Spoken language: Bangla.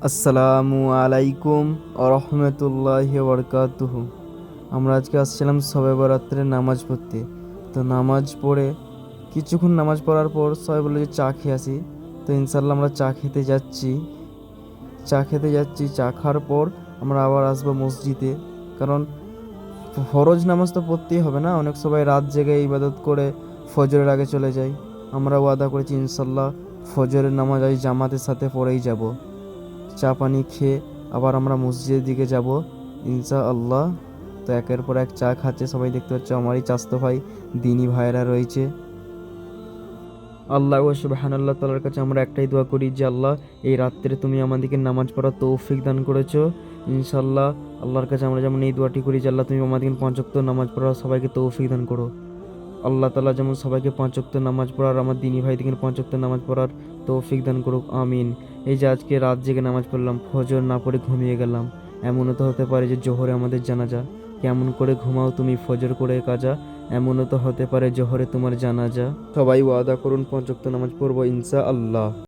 আসসালামু আলাইকুম আরহামতুল্লাহি বারকাতুহু। আমরা আজকে আসছিলাম শবে বরাতের নামাজ পড়তে। তো নামাজ পড়ে কিছুক্ষণ নামাজ পড়ার পর সবাই বললো যে চা খেয়ে আসি। তো ইনশাল্লাহ আমরা চা খেতে যাচ্ছি। চা খাওয়ার পর আমরা আবার আসবো মসজিদে, কারণ ফরজ নামাজ তো পড়তেই হবে না। অনেক সবাই রাত জেগে ইবাদত করে ফজরের আগে চলে যায়। আমরা ওয়াদা করেছি ইনশাল্লাহ ফজরের নামাজ আজ জামাতের সাথে পড়েই যাব। চা পানি খেয়ে আবার আমরা মসজিদের দিকে যাব ইনশাআল্লাহ। তো একের পর এক চা খাচ্ছে, সবাই দেখতে পাচ্ছে আমারই চাস্তো ভাই দিনী ভাইয়েরা রয়েছে। আল্লাহ ও সুবহানাল্লাহ তাআলার কাছে আমরা একটাই দোয়া করি যে আল্লাহ, এই রাত্রে তুমি আমাদেরকে নামাজ পড়ার তৌফিক দান করেছো। ইনশাআল্লাহ আল্লাহর কাছে আমরা যেমন এই দোয়াটি করি যে আল্লাহ, তুমি আমাদেরকে পাঁচ ওয়াক্ত নামাজ পড়ার সবাইকে তৌফিক দান করো। আল্লাহ তাআলা যেমন সবাইকে পাঁচ ওয়াক্ত নামাজ পড়ার, আমার দিনী ভাইদেরকে পাঁচ ওয়াক্ত নামাজ পড়ার তৌফিক দান করুক, আমিন। এই যে আজকে রাত জেগে নামাজ পড়লাম, ফজর না পড়ে ঘুমিয়ে গেলাম, এমনও তো হতে পারে যে জোহরে আমাদের জানাজা। কেমন করে ঘুমাও তুমি ফজর করে কাজা, এমনও তো হতে পারে জোহরে তোমার জানাজা। সবাই ওয়াদা করুন পাঁচ ওয়াক্ত নামাজ পড়বো ইনশাআল্লাহ।